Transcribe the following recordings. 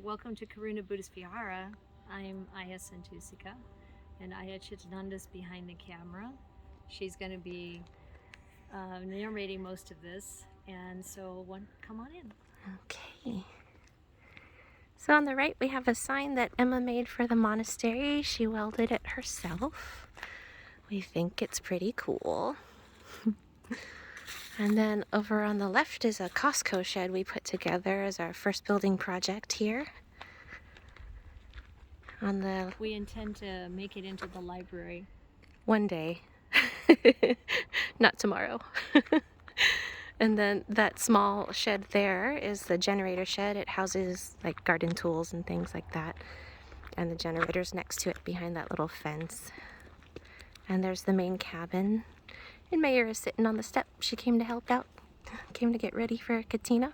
welcome to Karuna Buddhist Vihara. I'm Aya Santusika, and Aya Chitananda's behind the camera. She's going to be narrating most of this, and so come on in. Okay. So on the right we have a sign that Emma made for the monastery. She welded it herself. We think it's pretty cool. And then over on the left is a Costco shed we put together as our first building project here. We intend to make it into the library. One day. Not tomorrow. And then that small shed there is the generator shed. It houses like garden tools and things like that. And the generator's next to it behind that little fence. And there's the main cabin. And Mayor is sitting on the step. She came to help out. Came to get ready for Katina.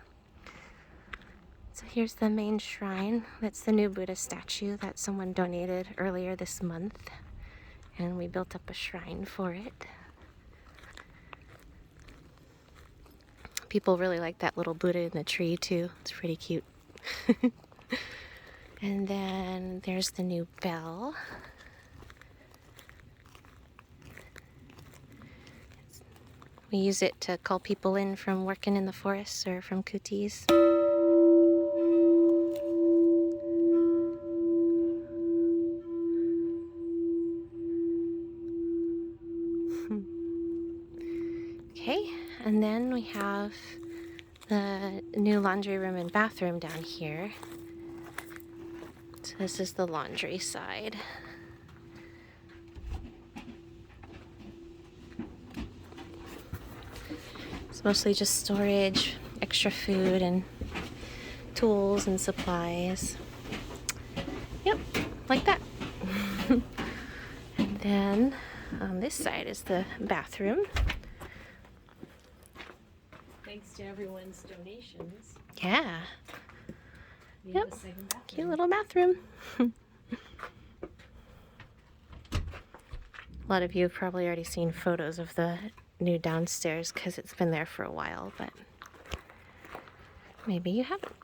So here's the main shrine. That's the new Buddha statue that someone donated earlier this month. And we built up a shrine for it. People really like that little Buddha in the tree too. It's pretty cute. And then there's the new bell. We use it to call people in from working in the forests or from kutis. Okay, and then we have the new laundry room and bathroom down here. So this is the laundry side. It's mostly just storage, extra food and tools and supplies. Yep, like that. And then on this side is the bathroom. Thanks to everyone's donations. Yeah. We Yep. have a second bathroom. Cute little bathroom. A lot of you have probably already seen photos of the new downstairs because it's been there for a while, but maybe you haven't.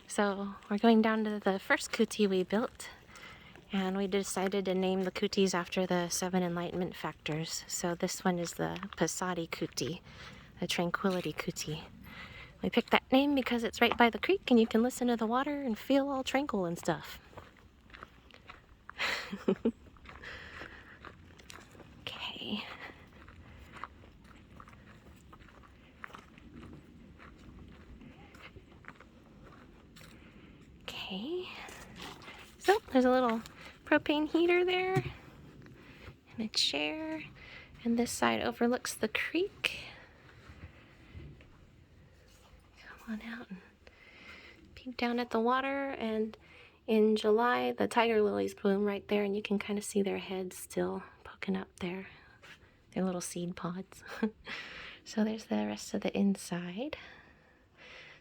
So we're going down to the first kuti we built, and we decided to name the kutis after the 7 enlightenment factors. So this one is the Passaddhi kuti, the tranquility kuti. We picked that name because it's right by the creek and you can listen to the water and feel all tranquil and stuff. Okay. Okay. So there's a little propane heater there and a chair, and this side overlooks the creek. Come on out and peek down at the water, and in July the tiger lilies bloom right there and you can kind of see their heads still poking up there. They're little seed pods. So there's the rest of the inside.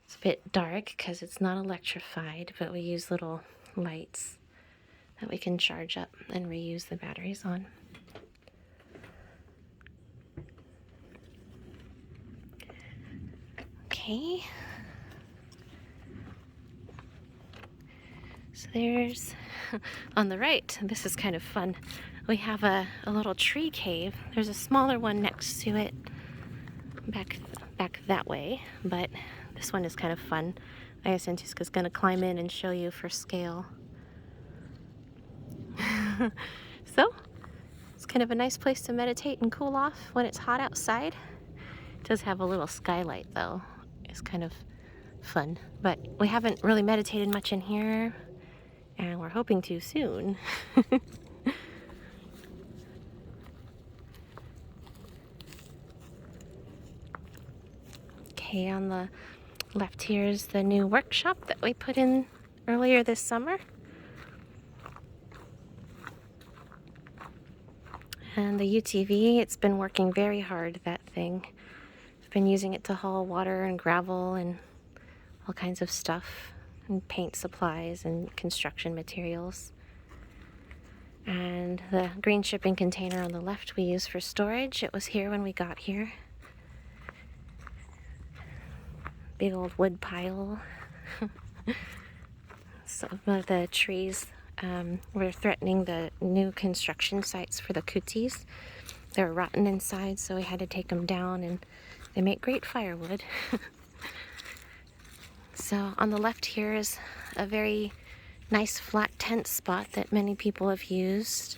It's a bit dark because it's not electrified, but we use little lights that we can charge up and reuse the batteries on. Okay. So there's, on the right, this is kind of fun. We have a little tree cave. There's a smaller one next to it back that way, but this one is kind of fun. Aya Santusika's gonna climb in and show you for scale. So, it's kind of a nice place to meditate and cool off when it's hot outside. It does have a little skylight though. It's kind of fun, but we haven't really meditated much in here, and we're hoping to soon. Okay, on the left here is the new workshop that we put in earlier this summer. And the UTV, it's been working very hard, that thing. I've been using it to haul water and gravel and all kinds of stuff, and paint supplies and construction materials. And the green shipping container on the left we use for storage. It was here when we got here. Big old wood pile. some of the trees were threatening the new construction sites for the kutis. They were rotten inside, so we had to take them down, and they make great firewood. So on the left here is a very nice flat tent spot that many people have used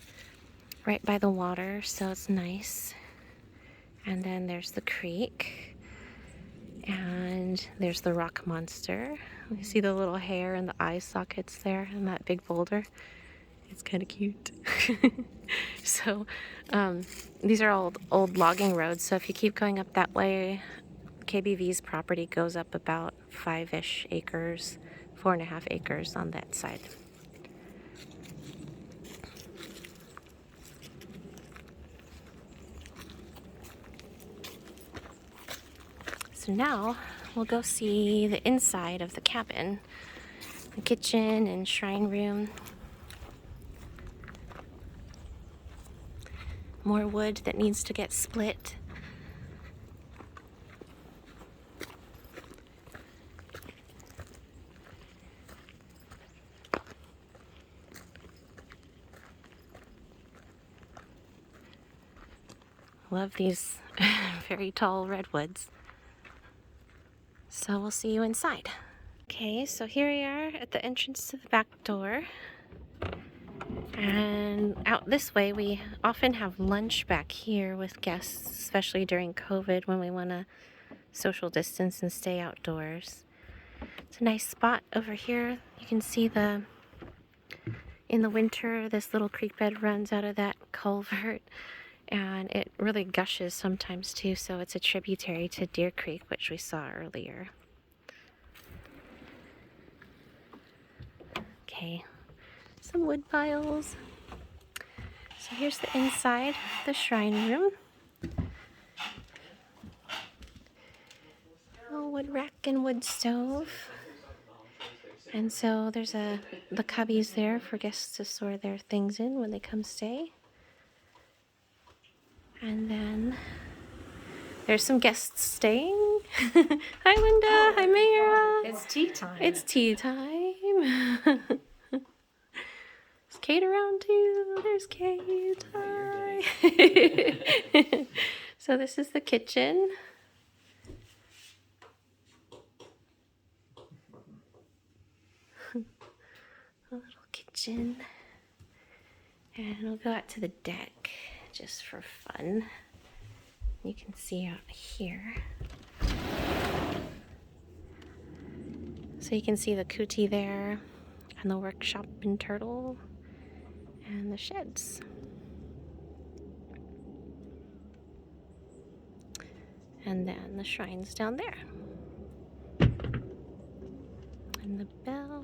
right by the water, so it's nice. And then there's the creek, and there's the rock monster. You see the little hair and the eye sockets there and that big boulder. It's kind of cute. So these are old logging roads, so if you keep going up that way, KBV's property goes up about 5-ish acres, 4.5 acres on that side. So now we'll go see the inside of the cabin, the kitchen and shrine room. More wood that needs to get split. Love these very tall redwoods. So we'll see you inside. Okay, so here we are at the entrance to the back door. And out this way, we often have lunch back here with guests, especially during COVID when we want to social distance and stay outdoors. It's a nice spot over here. You can see in the winter, this little creek bed runs out of that culvert, and it really gushes sometimes too, so it's a tributary to Deer Creek, which we saw earlier. Okay, some wood piles. So here's the inside, the shrine room. A wood rack and wood stove. And so there's the cubbies there for guests to store their things in when they come stay. And then there's some guests staying. Hi Linda, hi Mayra. It's tea time. It's tea time. Is Kate around too? There's Kate. Hi. So this is the kitchen. A little kitchen. And we'll go out to the deck just for fun. You can see out here. So you can see the kuti there, and the workshop and turtle, and the sheds. And then the shrine's down there. And the bell.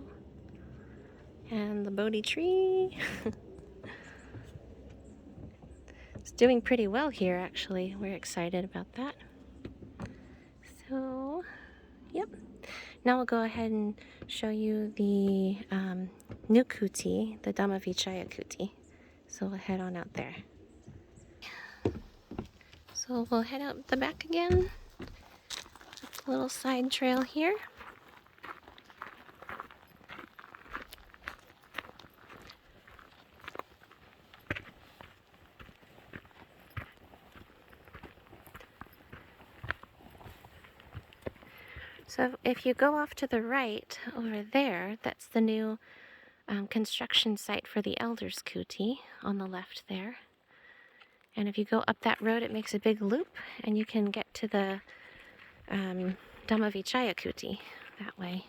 And the Bodhi tree. It's doing pretty well here, actually. We're excited about that. So, yep. Now we'll go ahead and show you the new kuti, the Dhammavichaya kuti. So we'll head on out there. So we'll head out the back again. A little side trail here. So if you go off to the right over there, that's the new construction site for the Elders Kuti on the left there. And if you go up that road, it makes a big loop, and you can get to the Dhammavichaya kuti that way.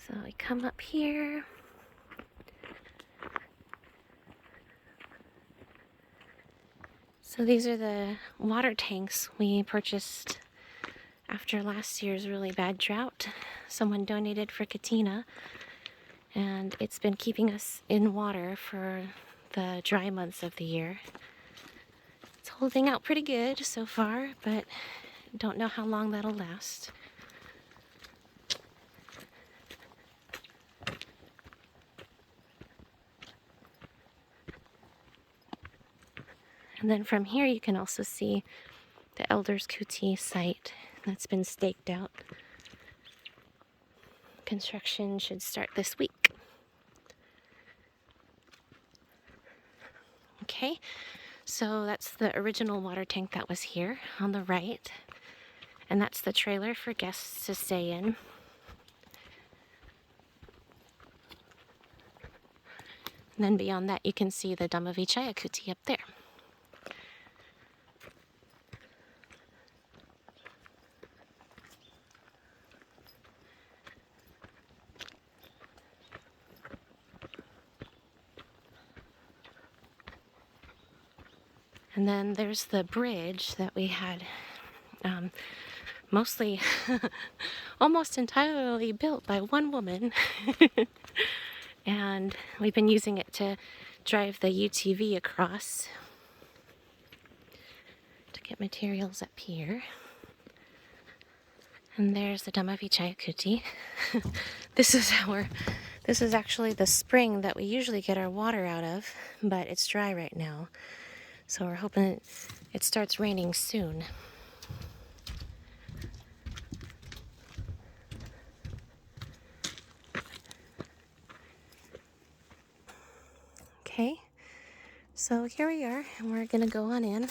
So we come up here. So these are the water tanks we purchased after last year's really bad drought. Someone donated for Katina, and it's been keeping us in water for the dry months of the year. It's holding out pretty good so far, but don't know how long that'll last. And then from here you can also see the Elders Kuti site that's been staked out. Construction should start this week. Okay, so that's the original water tank that was here on the right, and that's the trailer for guests to stay in. And then beyond that, you can see the Dhammavichaya kuti up there. And then there's the bridge that we had mostly, almost entirely built by one woman. And we've been using it to drive the UTV across to get materials up here. And there's the Dhammavichaya kuti. This is actually the spring that we usually get our water out of, but it's dry right now. So we're hoping it starts raining soon. Okay, so here we are, and we're gonna go on in.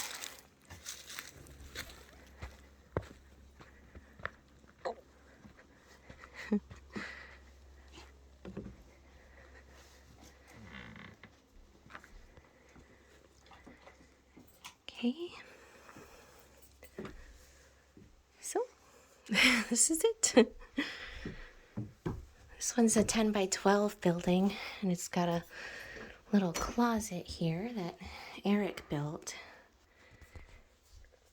Okay, so this is it. This one's a 10 by 12 building, and it's got a little closet here that Eric built.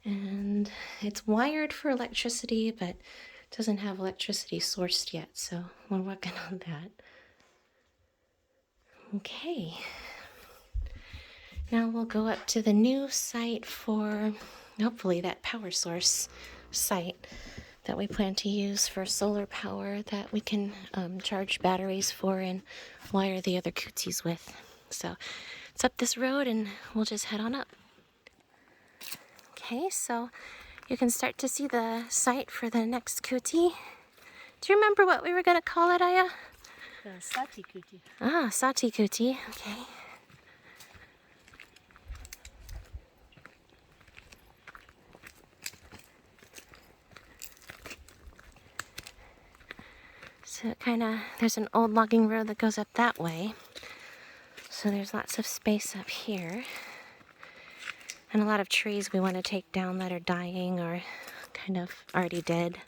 And it's wired for electricity, but doesn't have electricity sourced yet, so we're working on that. Okay. Now we'll go up to the new site for, hopefully, that power source site that we plan to use for solar power that we can charge batteries for and wire the other kutis with. So it's up this road and we'll just head on up. Okay, so you can start to see the site for the next kuti. Do you remember what we were going to call it, Aya? The sati kuti. Ah, sati kuti. Okay. So it there's an old logging road that goes up that way. So there's lots of space up here. And a lot of trees we want to take down that are dying or kind of already dead.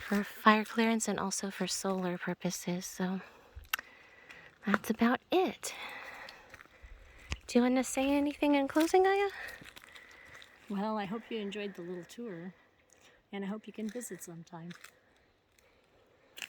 For fire clearance and also for solar purposes. So that's about it. Do you want to say anything in closing, Aya? Well, I hope you enjoyed the little tour, and I hope you can visit sometime.